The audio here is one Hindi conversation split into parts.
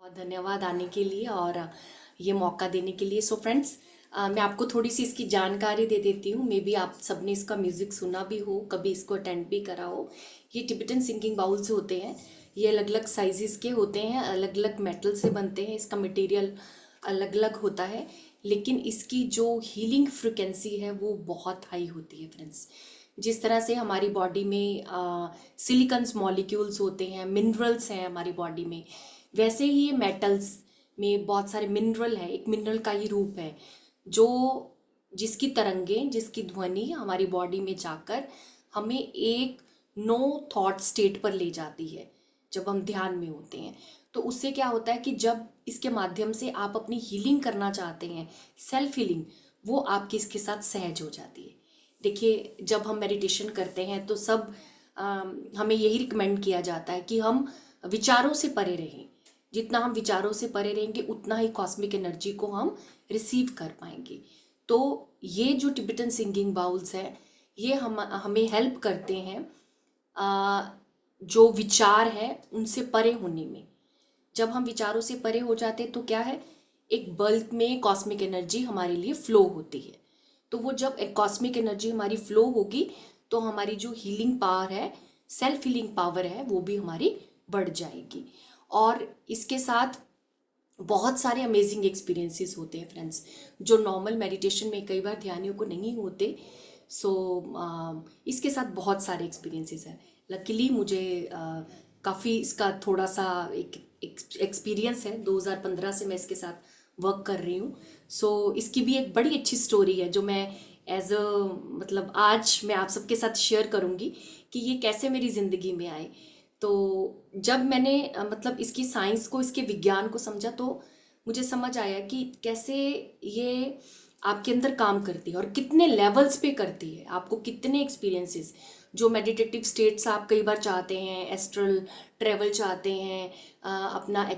बहुत धन्यवाद आने के लिए और ये मौका देने के लिए। सो फ्रेंड्स, मैं आपको थोड़ी सी इसकी जानकारी दे देती हूँ। मे बी आप सबने इसका म्यूज़िक सुना भी हो, कभी इसको अटेंड भी करा हो। ये टिबेटन सिंगिंग बाउल्स होते हैं। ये अलग अलग साइजेस के होते हैं, अलग अलग मेटल से बनते हैं। इसका मटेरियल अलग अलग होता है, लेकिन इसकी जो हीलिंग फ्रिक्वेंसी है वो बहुत हाई होती है फ्रेंड्स। जिस तरह से हमारी बॉडी में सिलिकन्स मॉलिक्यूल्स होते हैं, मिनरल्स हैं हमारी बॉडी में, वैसे ही ये मेटल्स में बहुत सारे मिनरल है। एक मिनरल का ही रूप है जो जिसकी तरंगें, जिसकी ध्वनि हमारी बॉडी में जाकर हमें एक नो थॉट स्टेट पर ले जाती है जब हम ध्यान में होते हैं। तो उससे क्या होता है कि जब इसके माध्यम से आप अपनी हीलिंग करना चाहते हैं, सेल्फ हीलिंग, वो आपकी इसके साथ सहज हो जाती है। देखिए, जब हम मेडिटेशन करते हैं तो सब हमें यही रिकमेंड किया जाता है कि हम विचारों से परे रहें। जितना हम विचारों से परे रहेंगे उतना ही कॉस्मिक एनर्जी को हम रिसीव कर पाएंगे। तो ये जो टिबेटन सिंगिंग बाउल्स है, ये हमें हेल्प करते हैं जो विचार है उनसे परे होने में। जब हम विचारों से परे हो जाते हैं तो क्या है, एक बल्क में कॉस्मिक एनर्जी हमारे लिए फ्लो होती है। तो वो जब एक कॉस्मिक एनर्जी हमारी फ्लो होगी तो हमारी जो हीलिंग पावर है, सेल्फ हीलिंग पावर है, वो भी हमारी बढ़ जाएगी। और इसके साथ बहुत सारे अमेजिंग एक्सपीरियंसेस होते हैं फ्रेंड्स, जो नॉर्मल मेडिटेशन में कई बार ध्यानियों को नहीं होते। सो इसके साथ बहुत सारे एक्सपीरियंसेस हैं। लकीली मुझे काफ़ी इसका थोड़ा सा एक एक्सपीरियंस है। 2015 से मैं इसके साथ वर्क कर रही हूँ। सो इसकी भी एक बड़ी अच्छी स्टोरी है जो मैं एज अ मतलब आज मैं आप सबके साथ शेयर करूँगी कि ये कैसे मेरी ज़िंदगी में आए। तो जब मैंने मतलब इसकी साइंस को, इसके विज्ञान को समझा तो मुझे समझ आया कि कैसे ये आपके अंदर काम करती है और कितने लेवल्स पे करती है। आपको कितने एक्सपीरियंसेस, जो मेडिटेटिव स्टेट्स आप कई बार चाहते हैं, एस्ट्रल ट्रेवल चाहते हैं, अपना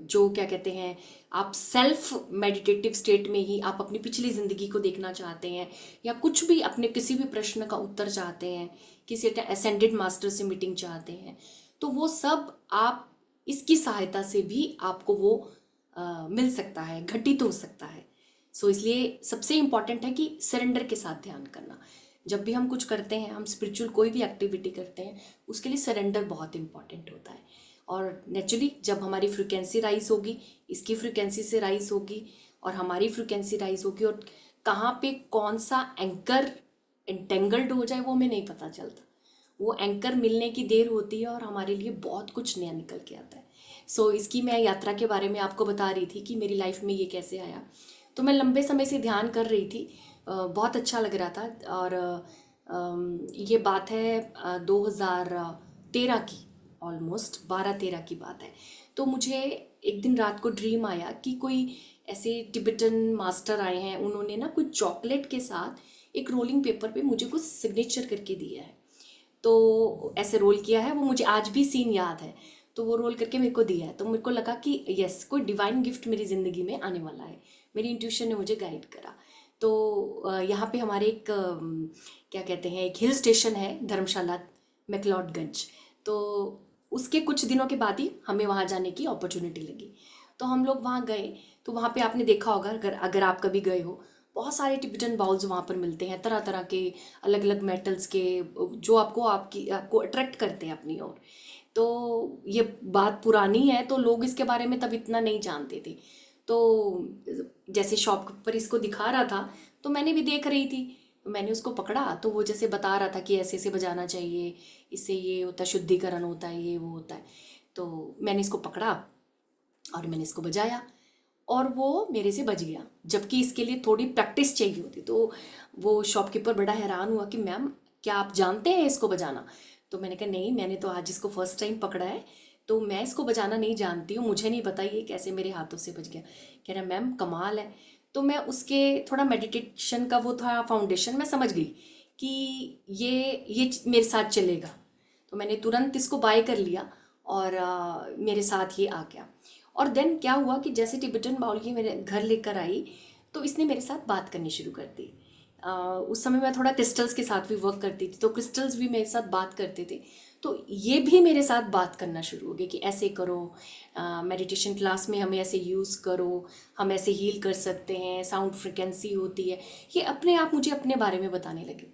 जो क्या कहते हैं, आप सेल्फ मेडिटेटिव स्टेट में ही आप अपनी पिछली ज़िंदगी को देखना चाहते हैं, या कुछ भी अपने किसी भी प्रश्न का उत्तर चाहते हैं, किसी असेंडेड मास्टर से मीटिंग चाहते हैं, तो वो सब आप इसकी सहायता से भी आपको वो मिल सकता है, घटित हो सकता है। सो इसलिए सबसे इम्पॉर्टेंट है कि सरेंडर के साथ ध्यान करना। जब भी हम कुछ करते हैं, हम स्पिरिचुअल कोई भी एक्टिविटी करते हैं, उसके लिए सरेंडर बहुत इंपॉर्टेंट होता है। और नेचुरली जब हमारी फ्रिक्वेंसी राइज होगी, इसकी फ्रिक्वेंसी से राइज होगी और हमारी फ्रिक्वेंसी राइज होगी, और कहाँ पे कौन सा एंकर एंटेंगल्ड हो जाए वो हमें नहीं पता चलता। वो एंकर मिलने की देर होती है और हमारे लिए बहुत कुछ नया निकल के आता है। सो इसकी मैं यात्रा के बारे में आपको बता रही थी कि मेरी लाइफ में ये कैसे आया। तो मैं लंबे समय से ध्यान कर रही थी, बहुत अच्छा लग रहा था। और ये बात है 2013 की, ऑलमोस्ट 12-13 की बात है। तो मुझे एक दिन रात को ड्रीम आया कि कोई ऐसे टिबेटन मास्टर आए हैं, उन्होंने ना कुछ चॉकलेट के साथ एक रोलिंग पेपर पे मुझे कुछ सिग्नेचर करके दिया है। तो ऐसे रोल किया है, वो मुझे आज भी सीन याद है। तो वो रोल करके मेरे को दिया है, तो मेरे को लगा कि यस, कोई डिवाइन गिफ्ट मेरी ज़िंदगी में आने वाला है। मेरी इंट्यूशन ने मुझे गाइड करा। तो यहाँ पे हमारे एक क्या कहते हैं, एक हिल स्टेशन है, धर्मशाला, मैक्लोडगंज। तो उसके कुछ दिनों के बाद ही हमें वहाँ जाने की अपॉर्चुनिटी लगी। तो हम लोग वहाँ गए। तो वहाँ पे आपने देखा होगा, अगर अगर आप कभी गए हो, बहुत सारे टिबेटन बाउल्स वहाँ पर मिलते हैं, तरह तरह के, अलग अलग मेटल्स के, जो आपको अट्रैक्ट करते हैं अपनी ओर। तो ये बात पुरानी है तो लोग इसके बारे में तब इतना नहीं जानते थे। तो जैसे शॉप पर इसको दिखा रहा था तो मैंने भी देख रही थी। मैंने उसको पकड़ा तो वो जैसे बता रहा था कि ऐसे ऐसे बजाना चाहिए, इससे ये होता है, शुद्धिकरण होता है, ये वो होता है। तो मैंने इसको पकड़ा और मैंने इसको बजाया और वो मेरे से बज गया, जबकि इसके लिए थोड़ी प्रैक्टिस चाहिए होती। तो वो शॉपकीपर बड़ा हैरान हुआ कि मैम, क्या आप जानते हैं इसको बजाना? तो मैंने कहा नहीं, मैंने तो आज इसको फर्स्ट टाइम पकड़ा है, तो मैं इसको बजाना नहीं जानती हूँ, मुझे नहीं पता ये कैसे मेरे हाथों से बज गया। कह रहा मैम कमाल है। तो मैं उसके थोड़ा मेडिटेशन का वो था फाउंडेशन, मैं समझ गई कि ये मेरे साथ चलेगा। तो मैंने तुरंत इसको बाय कर लिया और मेरे साथ ये आ गया। और देन क्या हुआ कि जैसे टिबेटन बाउल की मेरे घर लेकर आई तो इसने मेरे साथ बात करनी शुरू कर दी। उस समय मैं थोड़ा क्रिस्टल्स के साथ भी वर्क करती थी, तो क्रिस्टल्स भी मेरे साथ बात करते थे। तो ये भी मेरे साथ बात करना शुरू हो गया कि ऐसे करो, मेडिटेशन क्लास में हमें ऐसे यूज़ करो, हम ऐसे हील कर सकते हैं, साउंड फ्रिक्वेंसी होती है। ये अपने आप मुझे अपने बारे में बताने लगे।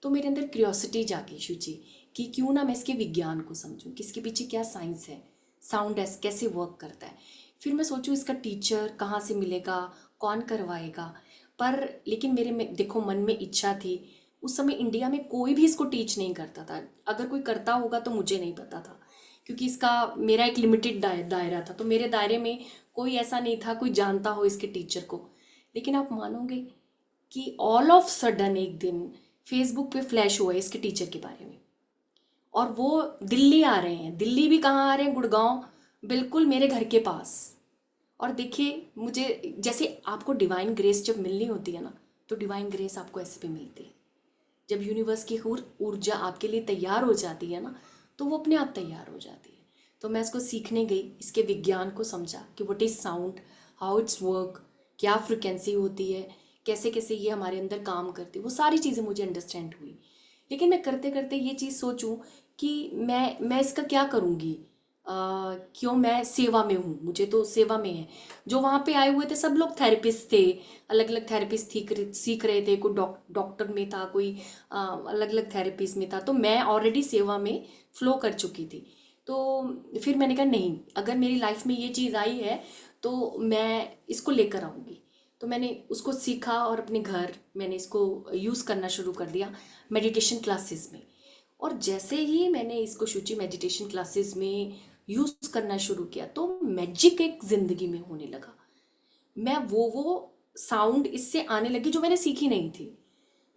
तो मेरे अंदर क्यूरियोसिटी जागी शुचि कि क्यों ना मैं इसके विज्ञान को समझूं कि इसके पीछे क्या साइंस है, साउंड कैसे वर्क करता है। फिर मैं सोचूं इसका टीचर कहाँ से मिलेगा, कौन करवाएगा। पर लेकिन मेरे में देखो मन में इच्छा थी। उस समय इंडिया में कोई भी इसको टीच नहीं करता था, अगर कोई करता होगा तो मुझे नहीं पता था, क्योंकि इसका मेरा एक लिमिटेड दायरा था। तो मेरे दायरे में कोई ऐसा नहीं था कोई जानता हो इसके टीचर को। लेकिन आप मानोगे कि ऑल ऑफ सडन एक दिन फेसबुक पे फ्लैश हुआ है इसके टीचर के बारे में, और वो दिल्ली आ रहे हैं। दिल्ली भी कहाँ आ रहे हैं, गुड़गांव, बिल्कुल मेरे घर के पास। और देखिए मुझे, जैसे आपको डिवाइन ग्रेस जब मिलनी होती है ना, तो डिवाइन ग्रेस आपको ऐसे भी मिलती है। जब यूनिवर्स की ऊर्जा आपके लिए तैयार हो जाती है ना, तो वो अपने आप तैयार हो जाती है। तो मैं इसको सीखने गई, इसके विज्ञान को समझा कि what is sound, how it's work, क्या फ्रिक्वेंसी होती है, कैसे कैसे ये हमारे अंदर काम करती है, वो सारी चीज़ें मुझे अंडरस्टैंड हुई। लेकिन मैं करते करते ये चीज़ सोचूं कि मैं इसका क्या करूँगी। क्यों, मैं सेवा में हूँ, मुझे तो सेवा में है। जो वहाँ पे आए हुए थे सब लोग थेरेपिस्ट थे, अलग अलग थेरेपिस्ट सीख रहे थे। कोई डॉक्टर में था, कोई अलग अलग थेरेपिस्ट में था। तो मैं ऑलरेडी सेवा में फ्लो कर चुकी थी। तो फिर मैंने कहा नहीं, अगर मेरी लाइफ में ये चीज़ आई है तो मैं इसको लेकर आऊँगी। तो मैंने उसको सीखा और अपने घर मैंने इसको यूज़ करना शुरू कर दिया मेडिटेशन क्लासेस में। और जैसे ही मैंने इसको शुचि मेडिटेशन क्लासेस में यूज़ करना शुरू किया, तो मैजिक एक ज़िंदगी में होने लगा। मैं वो साउंड इससे आने लगी जो मैंने सीखी नहीं थी।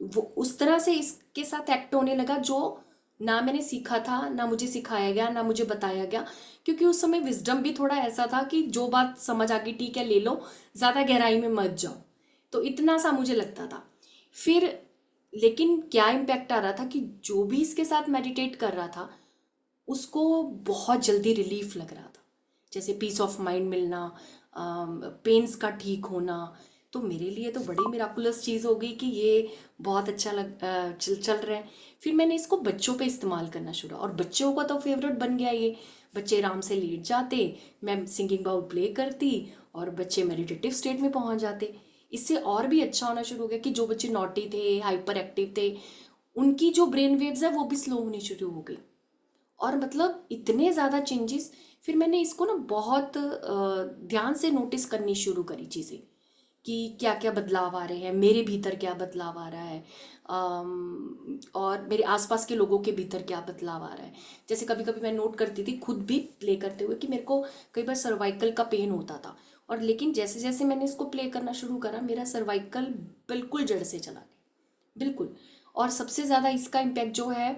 वो उस तरह से इसके साथ एक्ट होने लगा जो ना मैंने सीखा था, ना मुझे सिखाया गया, ना मुझे बताया गया। क्योंकि उस समय विजडम भी थोड़ा ऐसा था कि जो बात समझ आ गई ठीक है ले लो, ज़्यादा गहराई में मत जाओ। तो इतना सा मुझे लगता था। फिर लेकिन क्या इम्पैक्ट आ रहा था कि जो भी इसके साथ मेडिटेट कर रहा था उसको बहुत जल्दी रिलीफ लग रहा था। जैसे पीस ऑफ माइंड मिलना, पेन्स का ठीक होना। तो मेरे लिए तो बड़ी मिराकुलस चीज़ हो गई कि ये बहुत अच्छा चल रहा है। फिर मैंने इसको बच्चों पे इस्तेमाल करना शुरू, और बच्चों का तो फेवरेट बन गया ये। बच्चे आराम से लेट जाते, मैं सिंगिंग बाउल प्ले करती और बच्चे मेडिटेटिव स्टेट में पहुंच जाते। इससे और भी अच्छा होना शुरू हो गया कि जो बच्चे नॉटी थे, हाइपर एक्टिव थे, उनकी जो ब्रेन वेव्स है वो भी स्लो होनी शुरू हो गई। और मतलब इतने ज़्यादा चेंजेस। फिर मैंने इसको ना बहुत ध्यान से नोटिस करनी शुरू करी चीज़ें कि क्या क्या बदलाव आ रहे हैं, मेरे भीतर क्या बदलाव आ रहा है, और मेरे आसपास के लोगों के भीतर क्या बदलाव आ रहा है। जैसे कभी कभी मैं नोट करती थी खुद भी प्ले करते हुए कि मेरे को कई बार सर्वाइकल का पेन होता था। और लेकिन जैसे जैसे मैंने इसको प्ले करना शुरू करा, मेरा सर्वाइकल बिल्कुल जड़ से चला गया, बिल्कुल। और सबसे ज़्यादा इसका इम्पैक्ट जो है,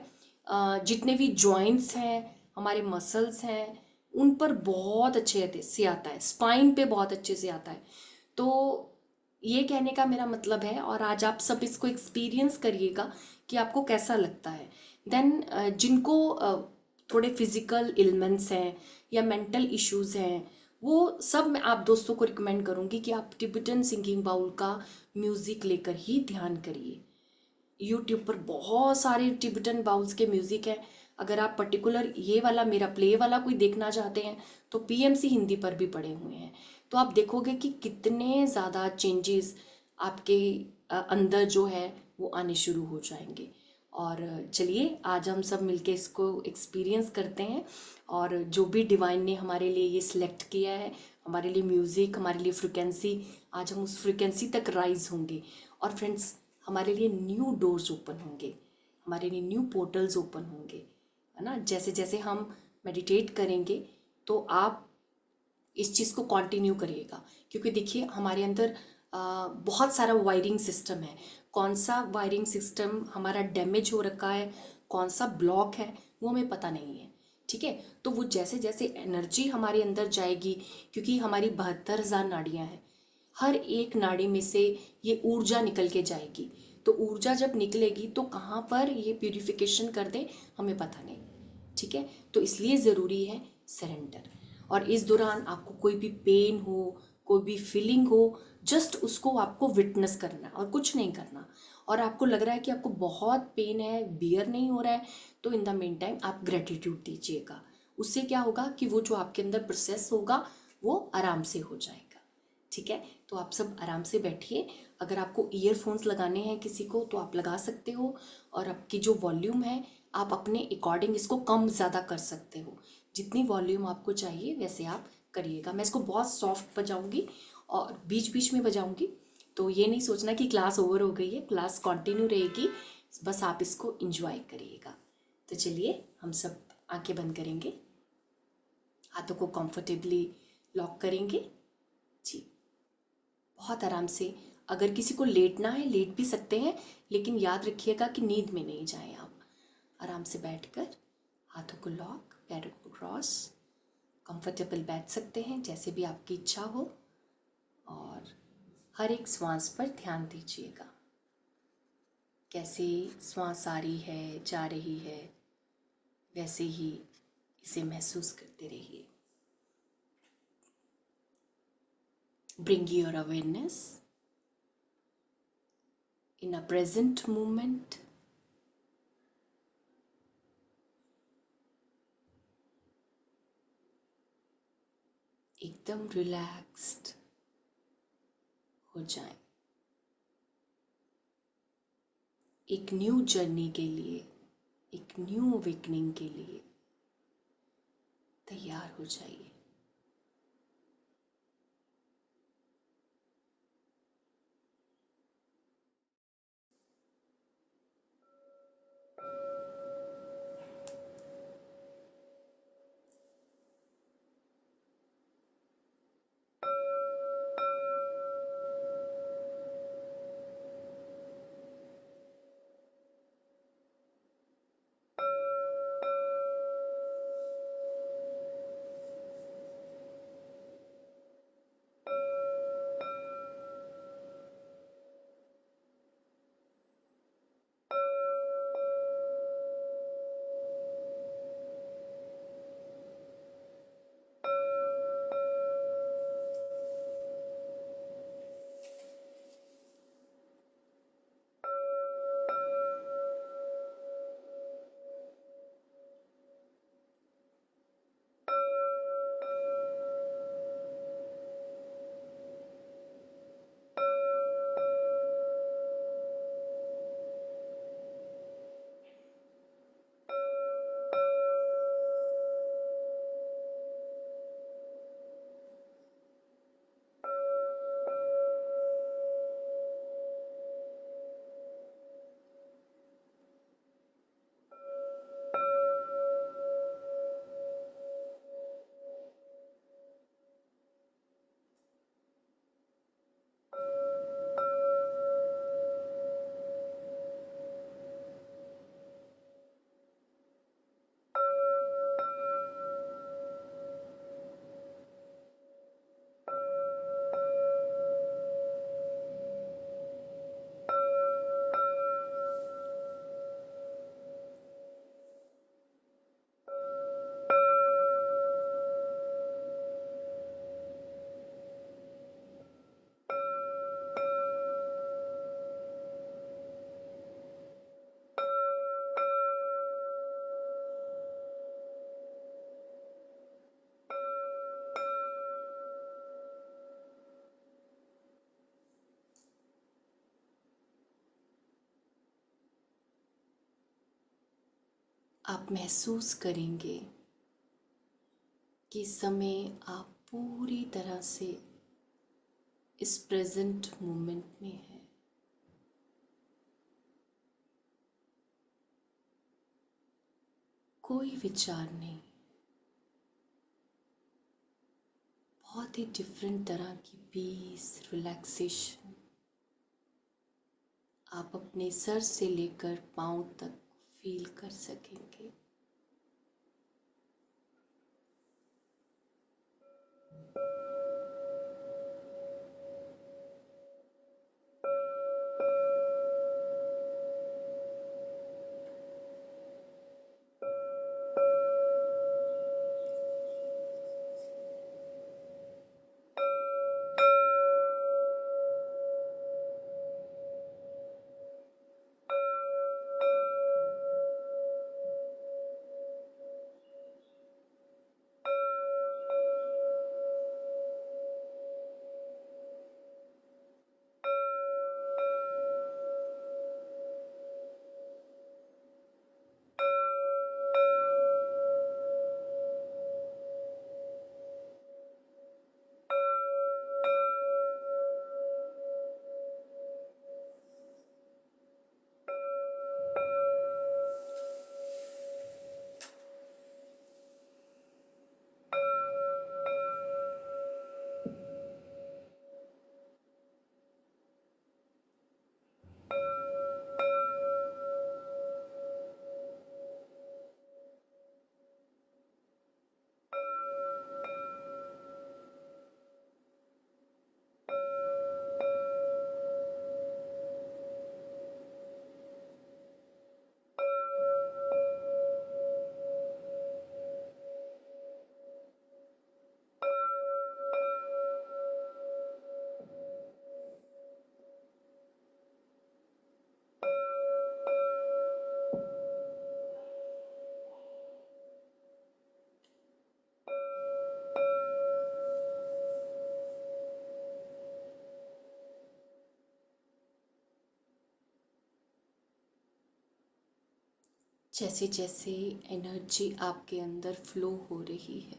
जितने भी जॉइंट्स हैं, हमारे मसल्स हैं, उन पर बहुत अच्छे से आता है, स्पाइन पे बहुत अच्छे से आता है। तो ये कहने का मेरा मतलब है, और आज आप सब इसको एक्सपीरियंस करिएगा कि आपको कैसा लगता है। देन जिनको थोड़े फिजिकल इलमेंट्स हैं या मेंटल इश्यूज हैं, वो सब मैं आप दोस्तों को रिकमेंड करूँगी कि आप टिबेटन सिंगिंग बाउल का म्यूज़िक लेकर ही ध्यान करिए। यूट्यूब पर बहुत सारे टिबेटन बाउल्स के म्यूज़िक हैं। अगर आप पर्टिकुलर ये वाला मेरा प्ले वाला कोई देखना चाहते हैं तो पीएमसी हिंदी पर भी पड़े हुए हैं। तो आप देखोगे कि कितने ज़्यादा चेंजेस आपके अंदर जो है वो आने शुरू हो जाएंगे। और चलिए आज हम सब मिलके इसको एक्सपीरियंस करते हैं। और जो भी डिवाइन ने हमारे लिए ये सिलेक्ट किया है, हमारे लिए म्यूज़िक, हमारे लिए फ्रिक्वेंसी, आज हम उस फ्रिक्वेंसी तक राइज होंगे। और फ्रेंड्स, हमारे लिए न्यू डोर्स ओपन होंगे, हमारे लिए न्यू पोर्टल्स ओपन होंगे, है ना। जैसे जैसे हम मेडिटेट करेंगे तो आप इस चीज़ को कंटिन्यू करिएगा। क्योंकि देखिए हमारे अंदर बहुत सारा वायरिंग सिस्टम है। कौन सा वायरिंग सिस्टम हमारा डैमेज हो रखा है, कौन सा ब्लॉक है, वो हमें पता नहीं है। ठीक है, तो वो जैसे जैसे एनर्जी हमारे अंदर जाएगी, क्योंकि हमारी 72,000 नाड़ियाँ हैं, हर एक नाड़ी में से ये ऊर्जा निकल के जाएगी। तो ऊर्जा जब निकलेगी तो कहाँ पर ये प्यूरिफिकेशन कर दे हमें पता नहीं। ठीक है, तो इसलिए ज़रूरी है सरेंडर। और इस दौरान आपको कोई भी पेन हो, कोई भी फीलिंग हो, जस्ट उसको आपको विटनेस करना है और कुछ नहीं करना। और आपको लग रहा है कि आपको बहुत पेन है, बियर नहीं हो रहा है, तो इन द मेन टाइम आप ग्रेटिट्यूड दीजिएगा। उससे क्या होगा कि वो जो आपके अंदर प्रोसेस होगा वो आराम से हो जाएगा। ठीक है, तो आप सब आराम से बैठिए। अगर आपको ईयरफोन्स लगाने हैं किसी को तो आप लगा सकते हो, और आपकी जो वॉल्यूम है आप अपने अकॉर्डिंग इसको कम ज़्यादा कर सकते हो। जितनी वॉल्यूम आपको चाहिए वैसे आप करिएगा। मैं इसको बहुत सॉफ्ट बजाऊंगी और बीच बीच में बजाऊंगी, तो ये नहीं सोचना कि क्लास ओवर हो गई है, क्लास कंटिन्यू रहेगी, बस आप इसको इंजॉय करिएगा। तो चलिए हम सब आंखें बंद करेंगे, हाथों को कंफर्टेबली लॉक करेंगे जी, बहुत आराम से। अगर किसी को लेटना है लेट भी सकते हैं, लेकिन याद रखिएगा कि नींद में नहीं जाएं आप। आराम से बैठकर हाथों को लॉक, पैरों को क्रॉस, कंफर्टेबल बैठ सकते हैं जैसे भी आपकी इच्छा हो, और हर एक श्वास पर ध्यान दीजिएगा। कैसे श्वास आ रही है जा रही है वैसे ही इसे महसूस करते रहिए। Bring your awareness in a present moment. एकदम रिलैक्स्ड हो जाएं। एक न्यू जर्नी के लिए, एक न्यू अवेकनिंग के लिए तैयार हो जाइए। आप महसूस करेंगे कि इस समय आप पूरी तरह से इस प्रेजेंट मोमेंट में हैं। कोई विचार नहीं, बहुत ही डिफरेंट तरह की पीस, रिलैक्सेशन आप अपने सर से लेकर पांव तक फील कर सकेंगे। जैसे जैसे एनर्जी आपके अंदर फ्लो हो रही है,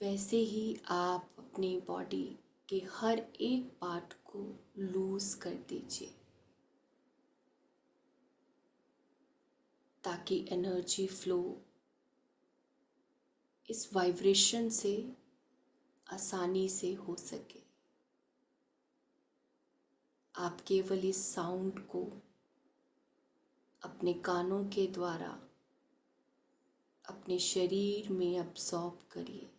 वैसे ही आप अपनी बॉडी के हर एक पार्ट को लूज कर दीजिए, ताकि एनर्जी फ्लो इस वाइब्रेशन से आसानी से हो सके। आप केवल इस साउंड को अपने कानों के द्वारा अपने शरीर में अब्सॉर्ब करिए।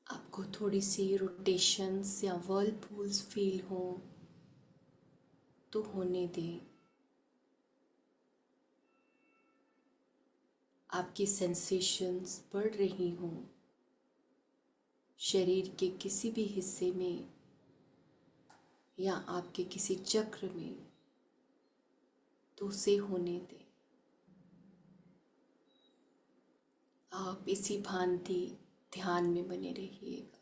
आपको थोड़ी सी रोटेशंस या वर्लपूल्स फील हो तो होने दें। आपकी सेंसेशंस बढ़ रही हों शरीर के किसी भी हिस्से में या आपके किसी चक्र में, तो उसे होने दें। आप इसी भांति ध्यान में बने रहिएगा।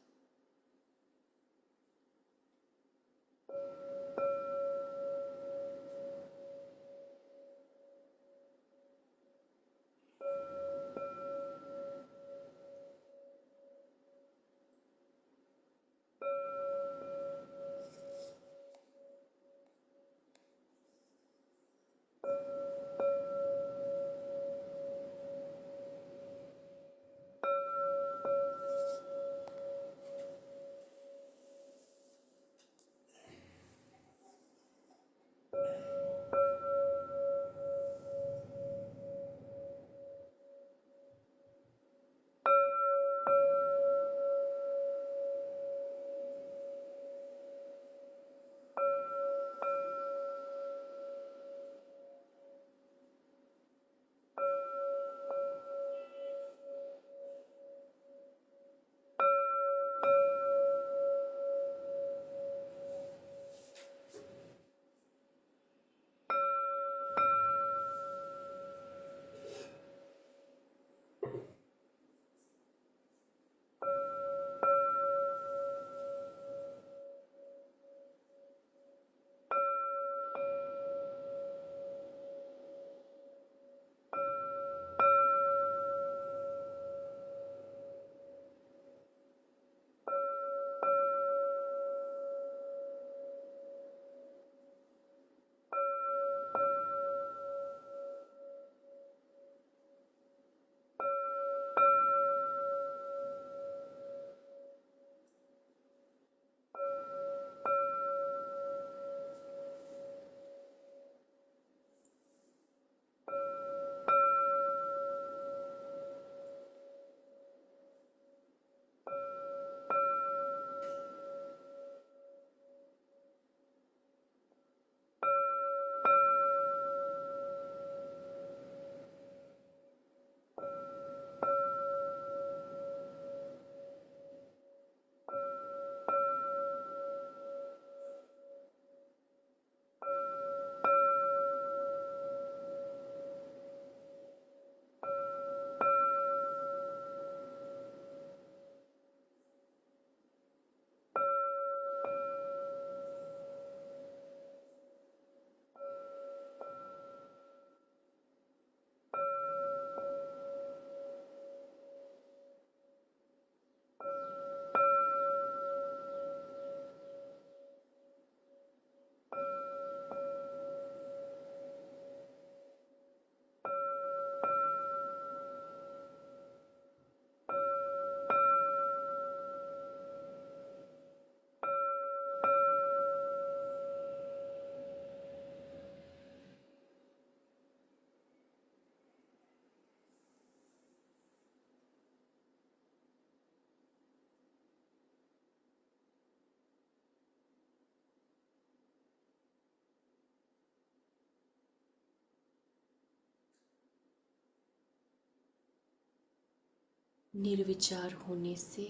निर्विचार होने से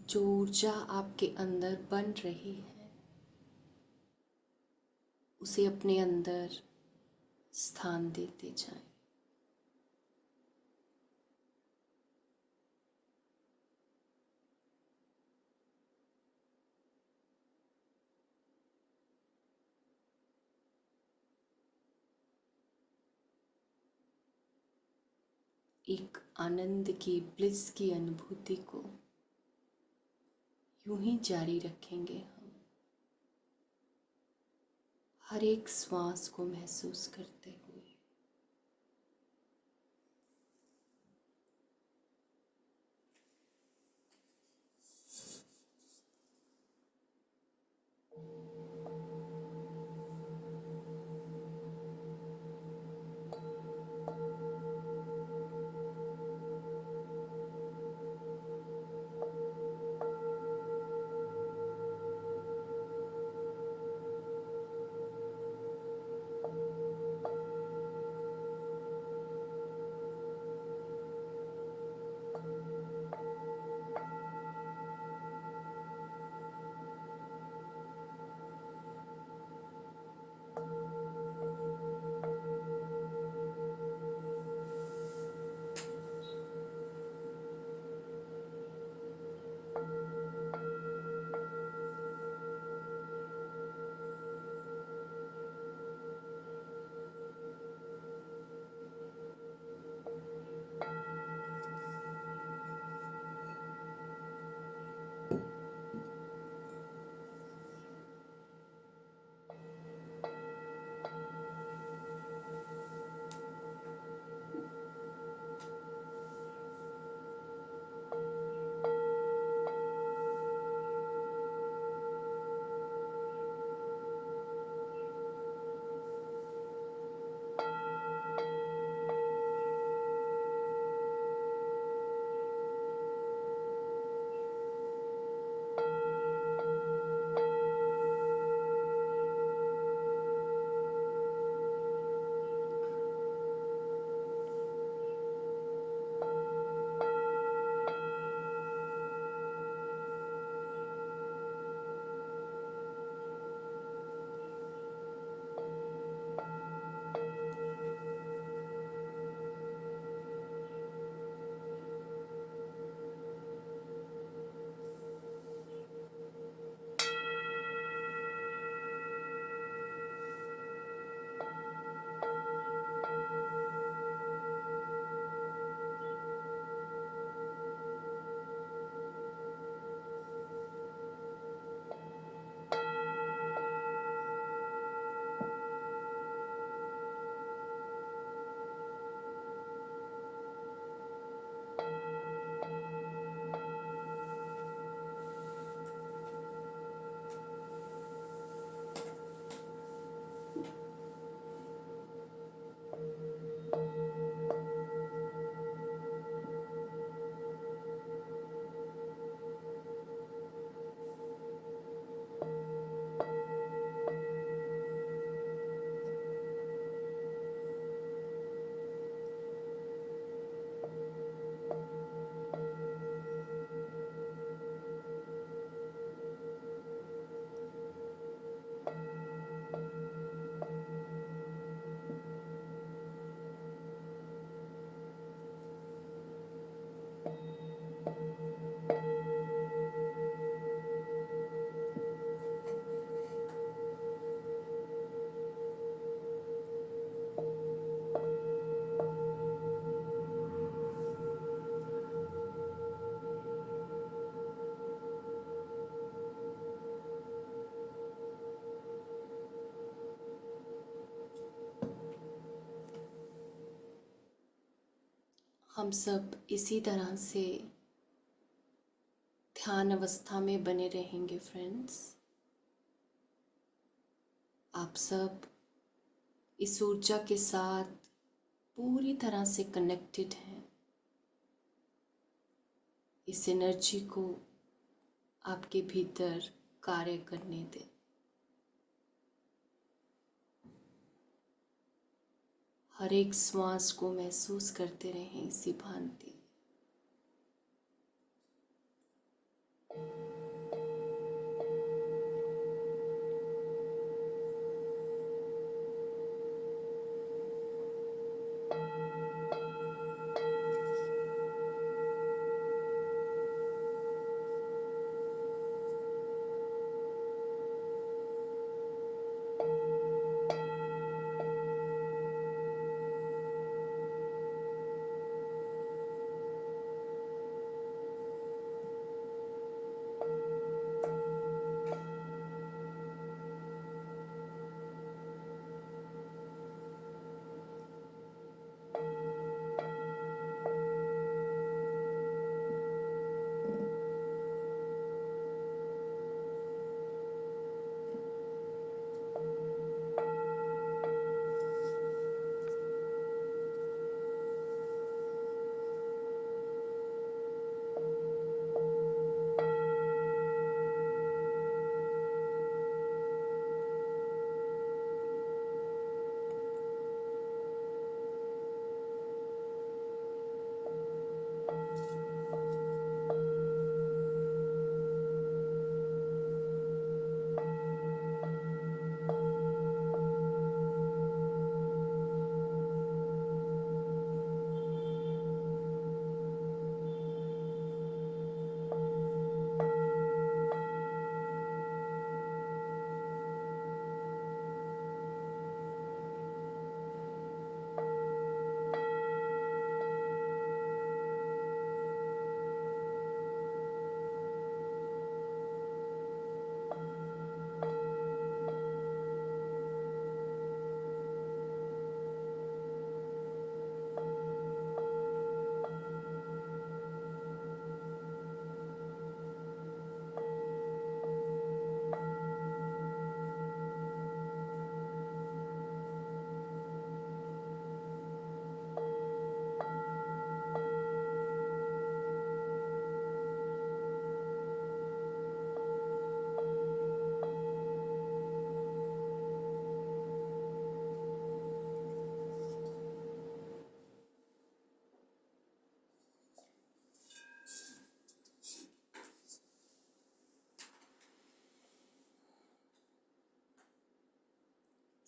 जो ऊर्जा आपके अंदर बन रही है उसे अपने अंदर स्थान देते जाएं। एक आनंद की ब्लिस की अनुभूति को यूं ही जारी रखेंगे हम, हर एक श्वास को महसूस करते हुए। हम सब इसी तरह से ध्यान अवस्था में बने रहेंगे फ्रेंड्स। आप सब इस ऊर्जा के साथ पूरी तरह से कनेक्टेड हैं। इस एनर्जी को आपके भीतर कार्य करने दें। हर एक श्वास को महसूस करते रहें इसी भांति।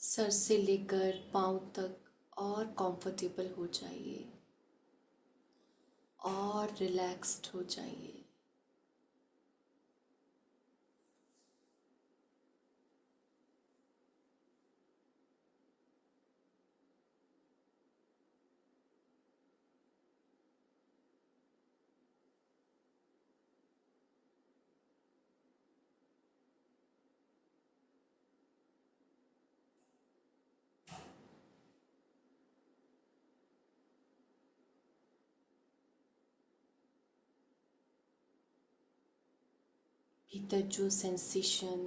सर से लेकर पाँव तक और कंफर्टेबल हो जाइए और रिलैक्स्ड हो जाइए। भीतर जो सेंसेशन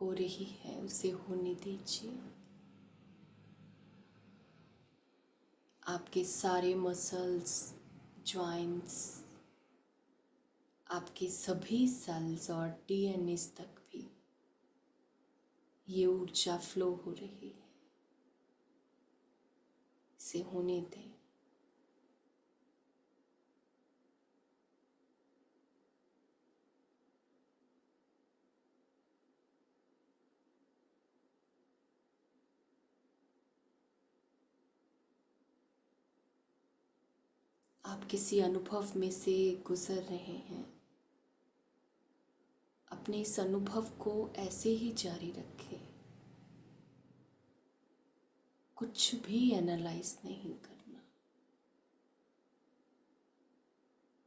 हो रही है उसे होने दीजिए। आपके सारे मसल्स, जॉइंट्स, आपके सभी सेल्स और डीएनएस तक भी ये ऊर्जा फ्लो हो रही है, इसे होने दें। आप किसी अनुभव में से गुजर रहे हैं, अपने इस अनुभव को ऐसे ही जारी रखें, कुछ भी एनालाइज नहीं करना,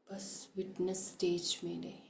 बस विटनेस स्टेज में रहें।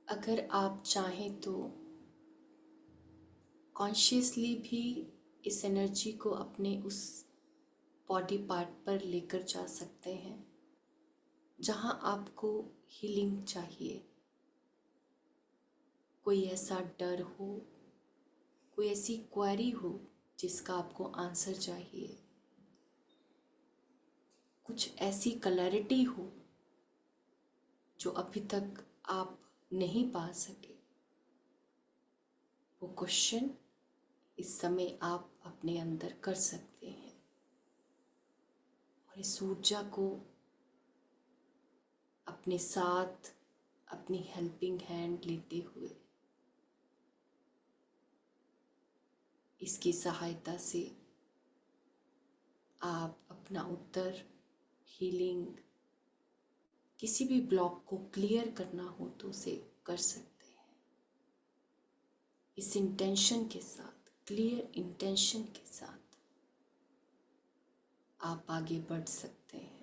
अगर आप चाहें तो कॉन्शियसली भी इस एनर्जी को अपने उस बॉडी पार्ट पर लेकर जा सकते हैं जहां आपको हीलिंग चाहिए। कोई ऐसा डर हो, कोई ऐसी क्वेरी हो जिसका आपको आंसर चाहिए, कुछ ऐसी क्लैरिटी हो जो अभी तक आप नहीं पा सके, वो क्वेश्चन इस समय आप अपने अंदर कर सकते हैं और इस ऊर्जा को अपने साथ अपनी हेल्पिंग हैंड लेते हुए इसकी सहायता से आप अपना उत्तर, हीलिंग, किसी भी ब्लॉक को क्लियर करना हो तो उसे कर सकते हैं। इस इंटेंशन के साथ, क्लियर इंटेंशन के साथ आप आगे बढ़ सकते हैं।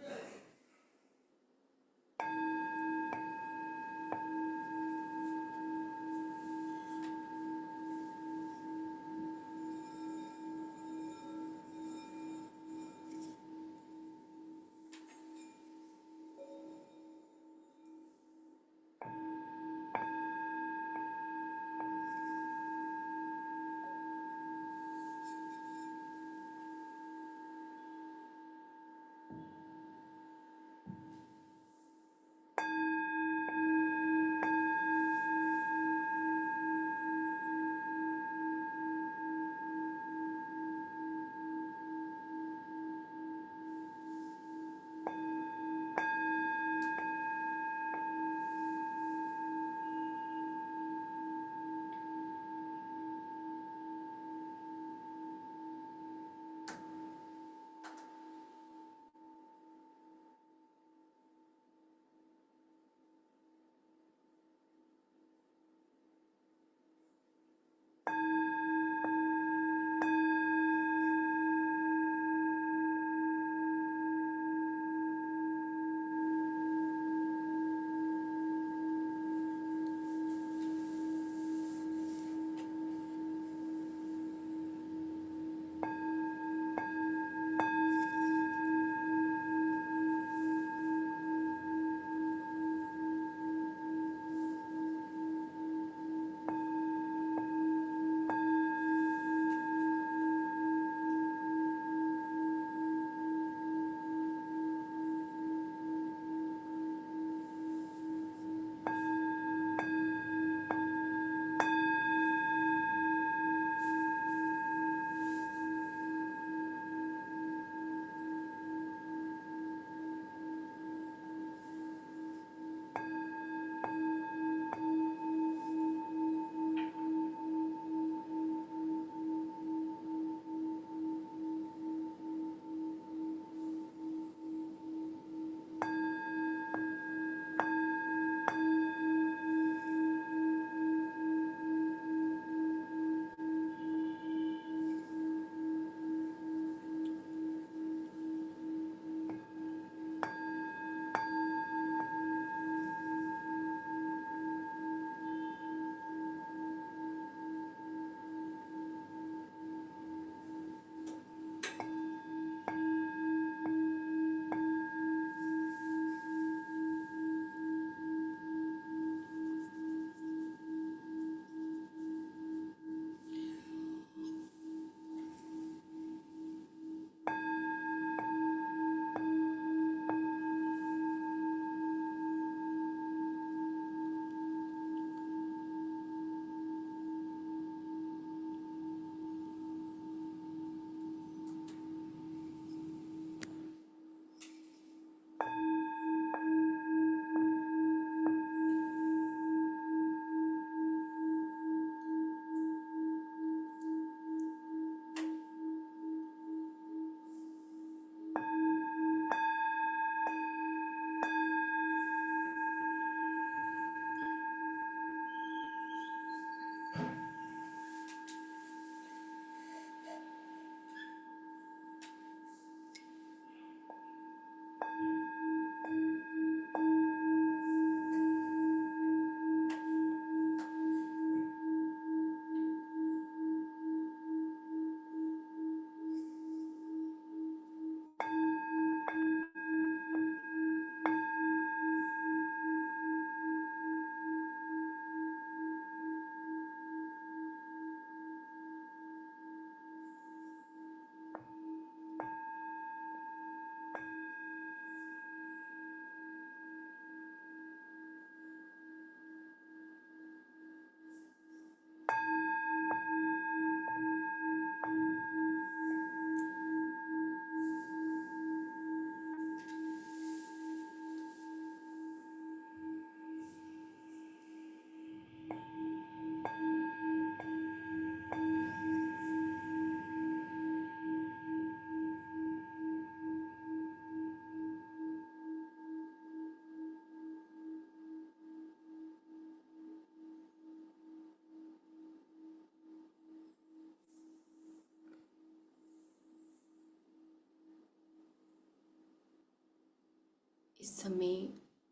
इस समय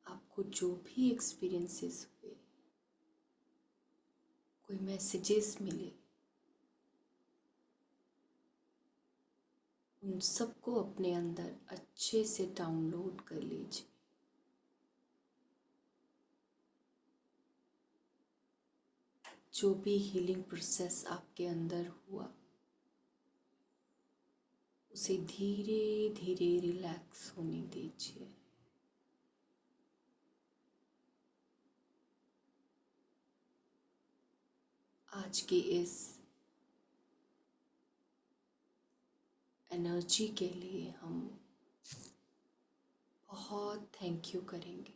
आपको जो भी एक्सपीरियंसेस हुए, कोई मैसेजेस मिले, उन सबको अपने अंदर अच्छे से डाउनलोड कर लीजिए। जो भी हीलिंग प्रोसेस आपके अंदर हुआ, उसे धीरे धीरे रिलैक्स होने दीजिए। आज की इस एनर्जी के लिए हम बहुत थैंक यू करेंगे।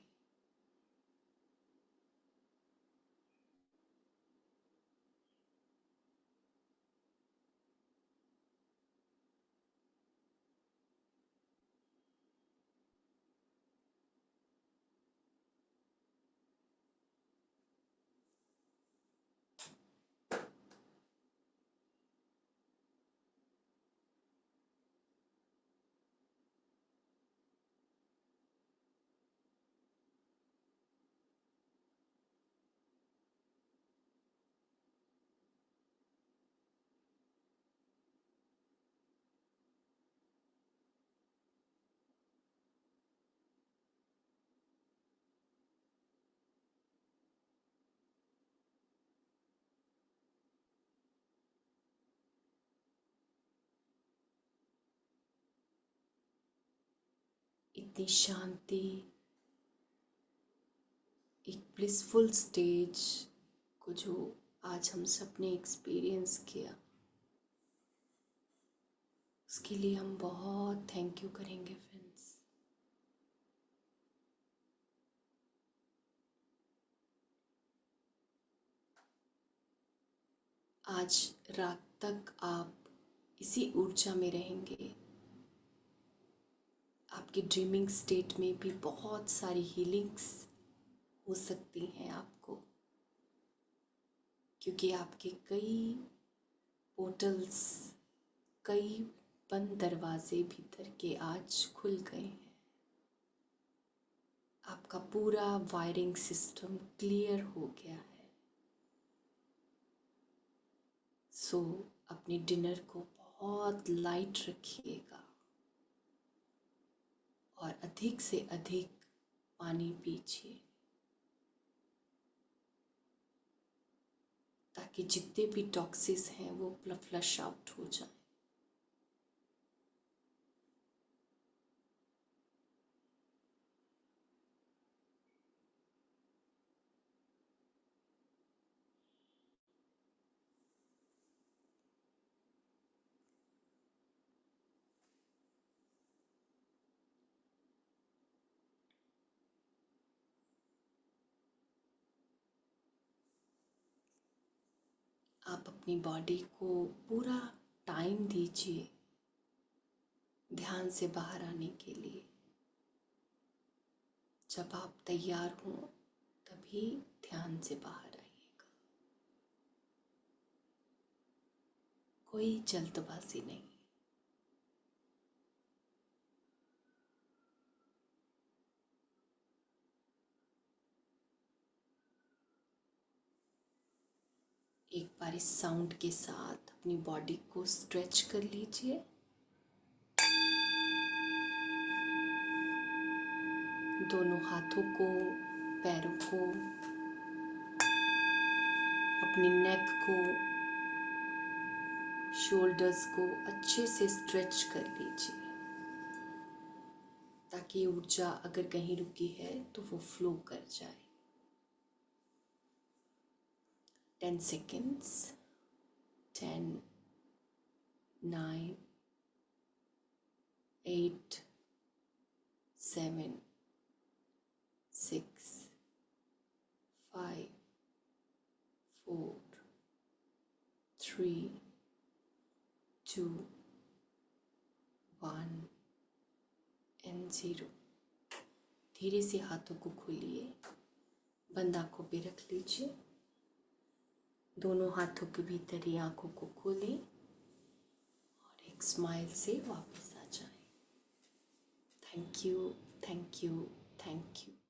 इतनी शांति, एक ब्लिसफुल स्टेज को जो आज हम सब ने एक्सपीरियंस किया, उसके लिए हम बहुत थैंक यू करेंगे फ्रेंड्स। आज रात तक आप इसी ऊर्जा में रहेंगे। आपकी ड्रीमिंग स्टेट में भी बहुत सारी हीलिंग्स हो सकती हैं आपको, क्योंकि आपके कई पोर्टल्स, कई बंद दरवाजे भीतर के आज खुल गए हैं। आपका पूरा वायरिंग सिस्टम क्लियर हो गया है। सो अपने डिनर को बहुत लाइट रखिएगा और अधिक से अधिक पानी पीजिए, ताकि जितने भी टॉक्सिस हैं वो फ्लश आउट हो जाए। आप अपनी बॉडी को पूरा टाइम दीजिए ध्यान से बाहर आने के लिए। जब आप तैयार हों तभी ध्यान से बाहर आइएगा, कोई जल्दबाजी नहीं। एक बार इस साउंड के साथ अपनी बॉडी को स्ट्रेच कर लीजिए। दोनों हाथों को, पैरों को, अपनी नेक को, शोल्डर्स को अच्छे से स्ट्रेच कर लीजिए, ताकि ऊर्जा अगर कहीं रुकी है तो वो फ्लो कर जाए। 10 seconds, 10, 9, 8, 7, 6, 5, 4, 3, 2, 1 and 0। धीरे से हाथों को खोलिए, बंद आंखों पे रख लीजिए, दोनों हाथों के भीतर ही आंखों को खोलें और एक स्माइल से वापस आ जाएं। Thank you, thank you, thank you.